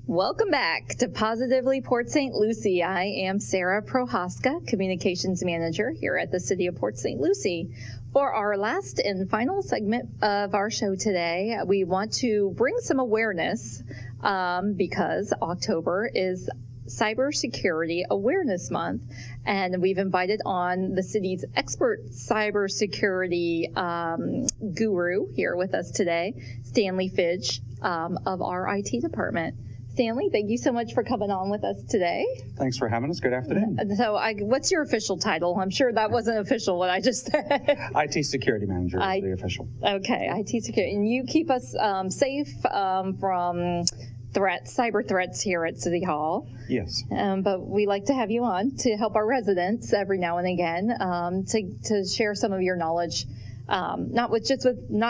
Welcome back to Positively Port St. Lucie. I am Sarah Prohaska, Communications Manager here at the City of Port St. Lucie. For our last and final segment of our show today, we want to bring some awareness because October is Cybersecurity Awareness Month, and we've invited on the city's expert cybersecurity guru here with us today, Stanley Fidge of our IT department. Stanley, thank you so much for coming on with us today. Thanks for having us. Good afternoon. So what's your official title? I'm sure that wasn't official what I just said. IT Security Manager is the official. Okay, IT Security. And you keep us safe from cyber threats here at City Hall. Yes. But we like to have you on to help our residents every now and again to share some of your knowledge. Not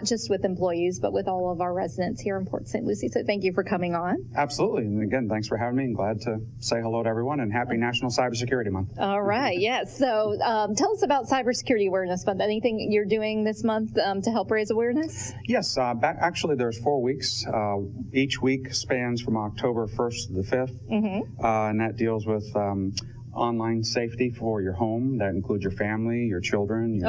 just with employees, but with all of our residents here in Port St. Lucie. So thank you for coming on. Absolutely. And again, thanks for having me. I'm glad to say hello to everyone and happy National Cybersecurity Month. All right. Yes. So tell us about Cybersecurity Awareness Month. Anything you're doing this month to help raise awareness? Yes. Actually, there's 4 weeks. Each week spans from October 1st to the 5th. Mm-hmm. And that deals with online safety for your home. That includes your family, your children,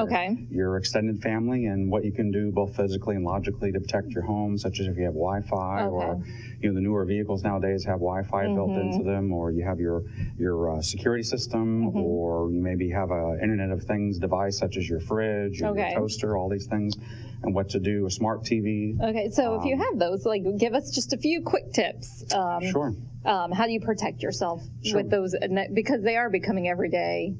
your extended family, and what you can do both physically and logically to protect your home, such as if you have Wi-Fi or the newer vehicles nowadays have Wi-Fi built into them, or you have your security system, or you maybe have a Internet of Things device such as your fridge or your toaster, all these things, and what to do, a smart TV. Okay, so if you have those, give us just a few quick tips. Sure. How do you protect yourself with those? Because they are becoming every day.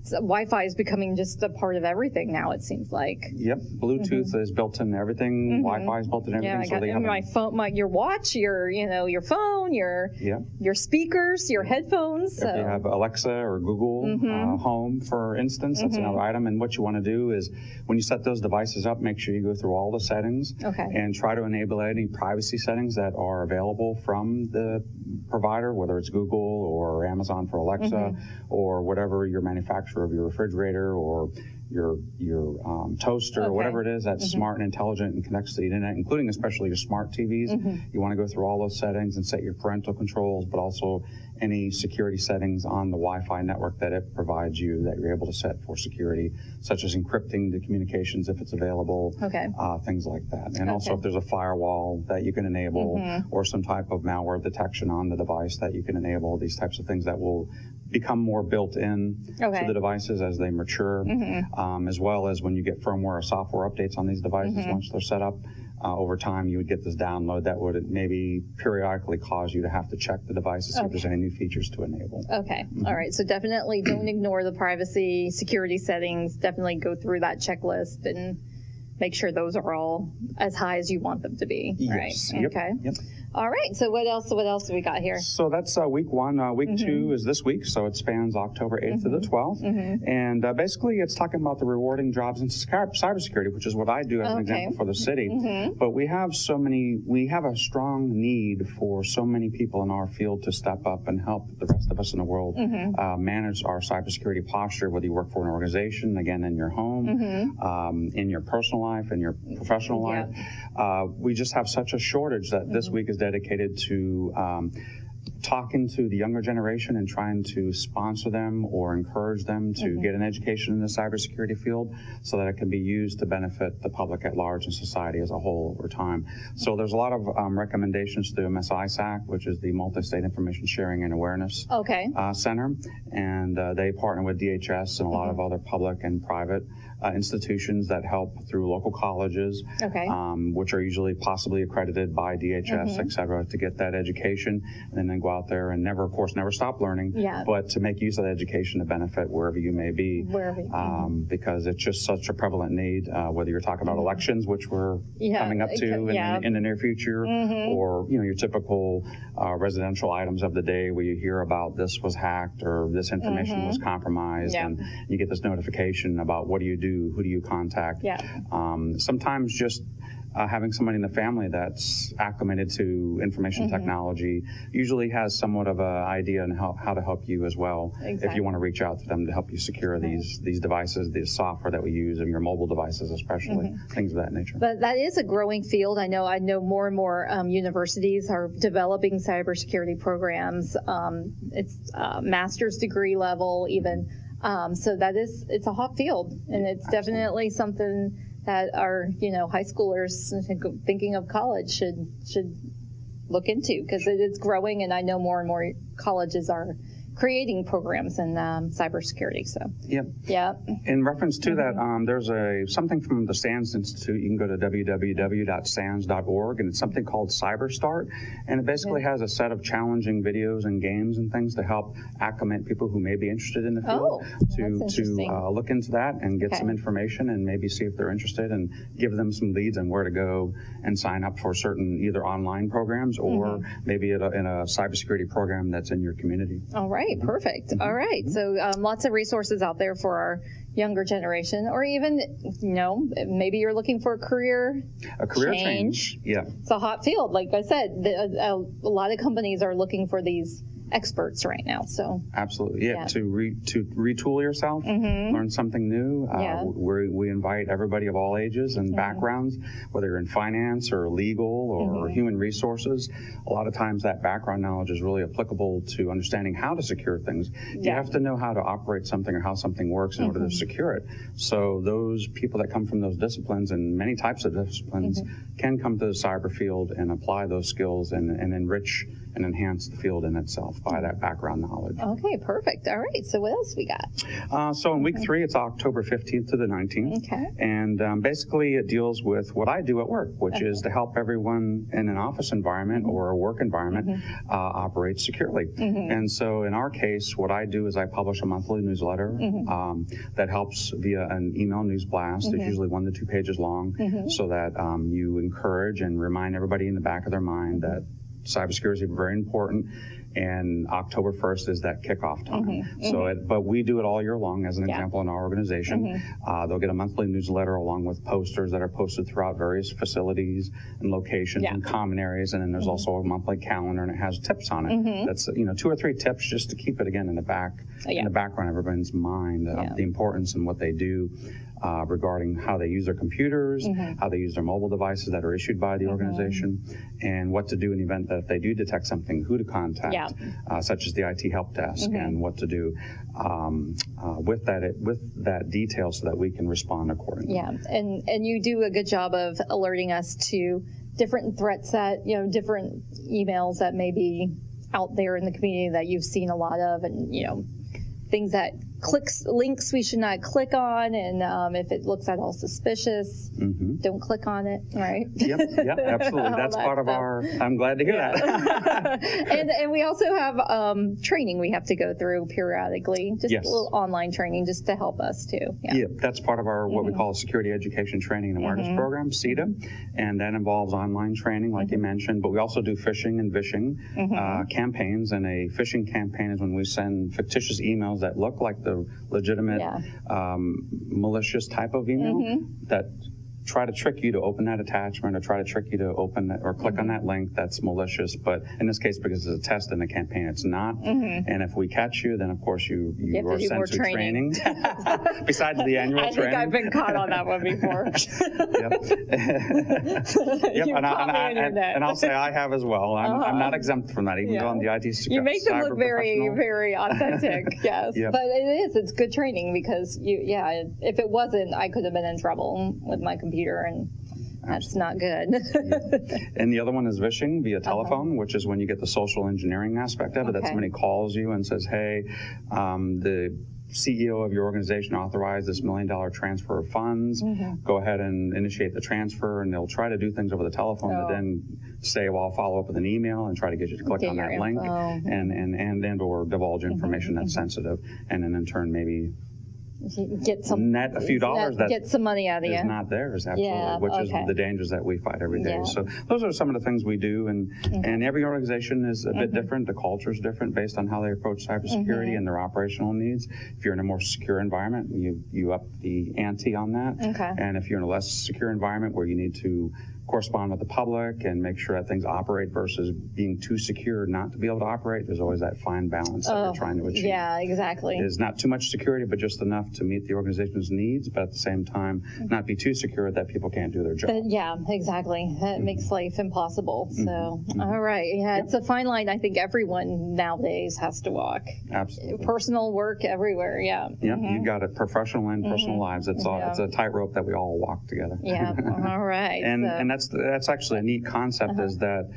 So Wi-Fi is becoming just a part of everything now, it seems like. Yep, Bluetooth is built in everything. Wi-Fi is built in everything. Yeah, I got my phone, your watch, your phone, your speakers, your headphones. If you have Alexa or Google Home, for instance, that's another item. And what you want to do is, when you set those devices up, make sure you go through all the settings and try to enable any privacy settings that are available from the provider, whether it's Google or Amazon for Alexa or whatever your manufacturer of your refrigerator or your toaster or whatever it is that's smart and intelligent and connects to the internet, including especially your smart TVs. You want to go through all those settings and set your parental controls, but also any security settings on the Wi-Fi network that it provides you that you're able to set for security, such as encrypting the communications if it's available, things like that. And also if there's a firewall that you can enable or some type of malware detection on the device that you can enable, these types of things that will become more built in to the devices as they mature, as well as when you get firmware or software updates on these devices once they're set up. Over time, you would get this download that would maybe periodically cause you to have to check the device to see if there's any new features to enable. Okay. All right. So definitely don't ignore the privacy, security settings. Definitely go through that checklist and make sure those are all as high as you want them to be. Yes. Right. Yep. Okay. Yep. All right. So what else do we got here? So that's week one. Week two is this week, so it spans October 8th to the 12th. And basically, it's talking about the rewarding jobs in cybersecurity, which is what I do as an example for the city. But we have a strong need for so many people in our field to step up and help the rest of us in the world manage our cybersecurity posture, whether you work for an organization, again, in your home, in your personal life, in your professional life. We just have such a shortage that this week is dedicated to talking to the younger generation and trying to sponsor them or encourage them to get an education in the cybersecurity field so that it can be used to benefit the public at large and society as a whole over time. So there's a lot of recommendations through MSISAC, which is the Multi-State Information Sharing and Awareness Center, and they partner with DHS and a lot of other public and private institutions that help through local colleges, which are usually possibly accredited by DHS, et cetera, to get that education and then go out there and never stop learning, but to make use of that education to benefit wherever you may be, because it's just such a prevalent need, whether you're talking about elections, which we're coming up to in the near future, or your typical residential items of the day where you hear about this was hacked or this information was compromised, and you get this notification about what do you do, who do you contact. Sometimes just having somebody in the family that's acclimated to information technology usually has somewhat of an idea on how to help you as well. If you want to reach out to them to help you secure these devices, the software that we use, and your mobile devices especially, things of that nature. But that is a growing field. I know more and more universities are developing cybersecurity programs. It's master's degree level even. So it's a hot field, and it's definitely something that our high schoolers thinking of college should look into, because it is growing, and I know more and more colleges are creating programs in cybersecurity. So in reference to that, there's something from the SANS Institute. You can go to www.sans.org, and it's something called CyberStart, and it basically has a set of challenging videos and games and things to help acclimate people who may be interested in the field to look into that and get some information and maybe see if they're interested, and give them some leads on where to go and sign up for certain either online programs or maybe in a cybersecurity program that's in your community. All right. Perfect. All right. So lots of resources out there for our younger generation, or even, maybe you're looking for a career change. Yeah. It's a hot field. Like I said, a lot of companies are looking for these experts right now. So absolutely, to retool yourself, learn something new. We invite everybody of all ages and backgrounds, whether you're in finance or legal or human resources. A lot of times that background knowledge is really applicable to understanding how to secure things. You have to know how to operate something or how something works in order to secure it. So those people that come from those disciplines, and many types of disciplines, can come to the cyber field and apply those skills and enrich and enhance the field in itself by that background knowledge. Okay, perfect. All right, so what else we got? So in week 3, it's October 15th to the 19th. Okay. And basically it deals with what I do at work, which is to help everyone in an office environment or a work environment operate securely. And so in our case, what I do is I publish a monthly newsletter that helps via an email news blast. It's usually 1 to 2 pages long, so that you encourage and remind everybody in the back of their mind that cybersecurity is very important, and October 1st is that kickoff time. But we do it all year long, as an example, in our organization. They'll get a monthly newsletter along with posters that are posted throughout various facilities and locations and common areas, and then there's also a monthly calendar, and it has tips on it. That's 2 or 3 tips just to keep it again in the background of everyone's mind, the importance and what they do. Regarding how they use their computers, how they use their mobile devices that are issued by the organization, and what to do in the event that if they do detect something, who to contact, such as the IT help desk, and what to do with that detail so that we can respond accordingly. Yeah, and you do a good job of alerting us to different threats that, different emails that may be out there in the community that you've seen a lot of, and, things that links we should not click on, and if it looks at all suspicious, don't click on it, right? Yep, absolutely. That's part of our, I'm glad to hear that. and we also have training we have to go through periodically, just a little online training just to help us too. Yeah, that's part of our what we call a Security Education Training and Awareness Program, CETA, and that involves online training like you mentioned, but we also do phishing and vishing campaigns, and a phishing campaign is when we send fictitious emails that look like the legitimate malicious type of email that try to trick you to open that attachment, or try to trick you to open that or click on that link that's malicious. But in this case, because it's a test in the campaign, it's not. And if we catch you, then of course you are sent to training. Besides the annual training. I think I've been caught on that one before. And I'll say I have as well. I'm not exempt from that, even though I'm the IT security. You make them look very, very authentic. Yes, but it's good training, because if it wasn't, I could have been in trouble with my computer, and that's not good. And the other one is vishing via telephone, which is when you get the social engineering aspect of it. That somebody calls you and says, hey, the CEO of your organization authorized this $1 million transfer of funds. Go ahead and initiate the transfer, and they'll try to do things over the telephone, but then say, well, I'll follow up with an email and try to get you to click on that link and or divulge information that's sensitive, and then in turn maybe get some net a few dollars that get some money out of you. Is not theirs, absolutely, which is the dangers that we fight every day. So those are some of the things we do, and every organization is a bit different. The culture is different based on how they approach cybersecurity and their operational needs. If you're in a more secure environment, you up the ante on that. And if you're in a less secure environment where you need to correspond with the public and make sure that things operate versus being too secure not to be able to operate. There's always that fine balance that we're trying to achieve. Yeah, exactly. Is not too much security, but just enough to meet the organization's needs, but at the same time, not be too secure that people can't do their job. Yeah, exactly. That makes life impossible. So, all right. Yeah, it's a fine line I think everyone nowadays has to walk. Absolutely. Personal work everywhere, yeah. Yep, you've got it, professional and personal lives. It's all, it's a tightrope that we all walk together. Yeah, all right. And that's actually a neat concept, is that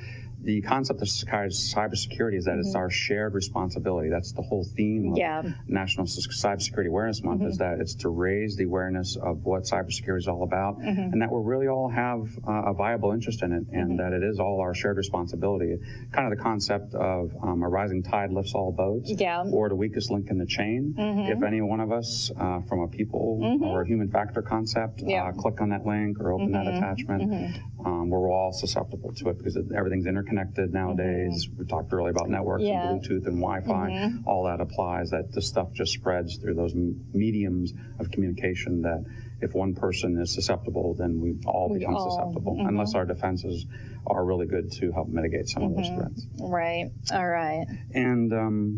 the concept of cybersecurity is that it's our shared responsibility. That's the whole theme of National Cybersecurity Awareness Month, is that it's to raise the awareness of what cybersecurity is all about, and that we really all have a viable interest in it, and that it is all our shared responsibility. Kind of the concept of a rising tide lifts all boats, or the weakest link in the chain. If any one of us, from a people or a human factor concept, click on that link or open that attachment, we're all susceptible to it because everything's interconnected nowadays. We talked earlier about networks and Bluetooth and Wi-Fi. All that applies, that this stuff just spreads through those mediums of communication, that if one person is susceptible, then we all become susceptible, unless our defenses are really good to help mitigate some of those threats. Right. All right. And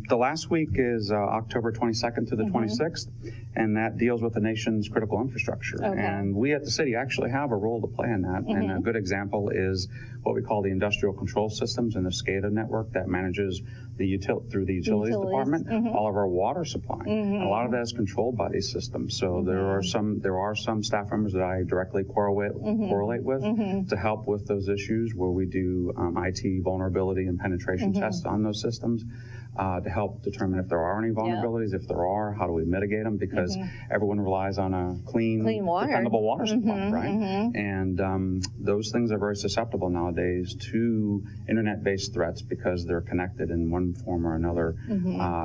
the last week is October 22nd to the 26th, and that deals with the nation's critical infrastructure. And we at the city actually have a role to play in that. And a good example is what we call the industrial control systems and the SCADA network that manages through the utilities department, all of our water supply. And a lot of that is controlled by these systems. So there are some staff members that I directly correlate with to help with those issues, where we do IT vulnerability and penetration tests on those systems to help determine if there are any vulnerabilities. If there are, how do we mitigate them? Because everyone relies on a clean dependable water supply, right? And those things are very susceptible nowadays to internet-based threats because they're connected in one form or another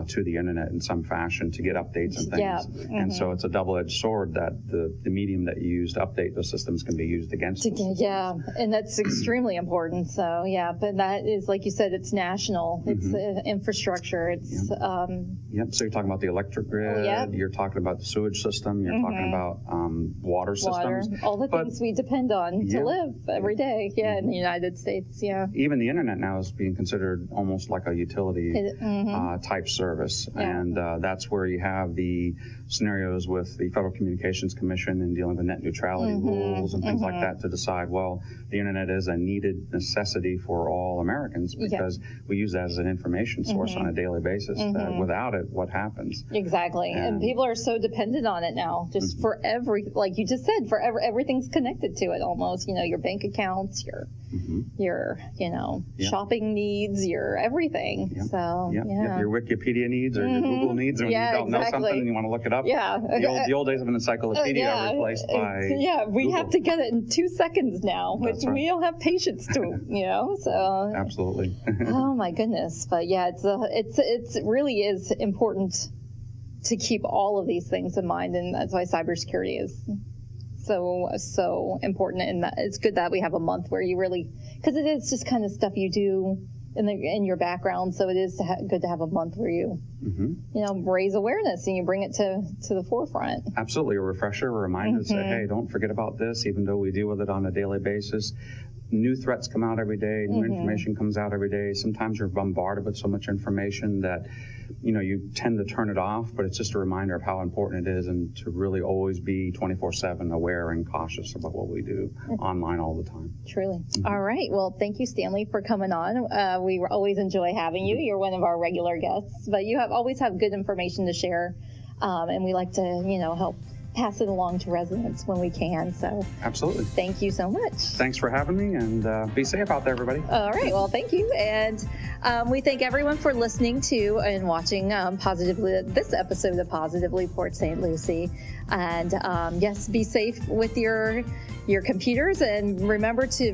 to the internet in some fashion to get updates and things. And so it's a double-edged sword that the medium that you use to update those systems can be used against them. Yeah, and that's extremely important. So but that is, like you said, it's national. It's infrastructure. It's so you're talking about the electric grid, you're talking about the sewage system, you're talking about water systems. All the things we depend on to live every day, in the United States, Even the internet now is being considered almost like a utility type service, and that's where you have the scenarios with the Federal Communications Commission and dealing with net neutrality rules and things like that to decide, well, the internet is a needed necessity for all Americans because we use that as an information source on a daily basis, that without it, what happens? Exactly. And people are so dependent on it now, just for like you just said, for everything's connected to it almost, your bank accounts, your shopping needs, your everything. So, your Wikipedia needs or your Google needs, or when you don't know something and you want to look it up. The old days of an encyclopedia are replaced by we Google. have to get it in 2 seconds now, which we don't have patience to, so. Absolutely. Oh my goodness. But it really is important to keep all of these things in mind, and that's why cybersecurity is so important. And it's good that we have a month where you really, because it is just kind of stuff you do in your background, so it is good to have a month where you raise awareness and you bring it to the forefront. Absolutely. A refresher, a reminder to say, hey, don't forget about this, even though we deal with it on a daily basis. New threats come out every day, new information comes out every day. Sometimes you're bombarded with so much information that you tend to turn it off, but it's just a reminder of how important it is, and to really always be 24/7 aware and cautious about what we do online all the time. Truly. All right. Well, thank you, Stanley, for coming on. We always enjoy having you. You're one of our regular guests, but you always have good information to share, and we like to, help pass it along to residents when we can. So absolutely. Thank you so much. Thanks for having me, and be safe out there, everybody. All right. Well, thank you. And we thank everyone for listening to and watching this episode of Positively Port St. Lucie. And yes, be safe with your computers, and remember to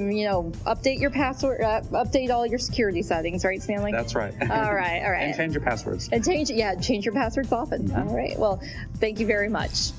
update your password, update all your security settings, right, Stanley? That's right. All right. And change your passwords. And change your passwords often. All right. Well, thank you very much.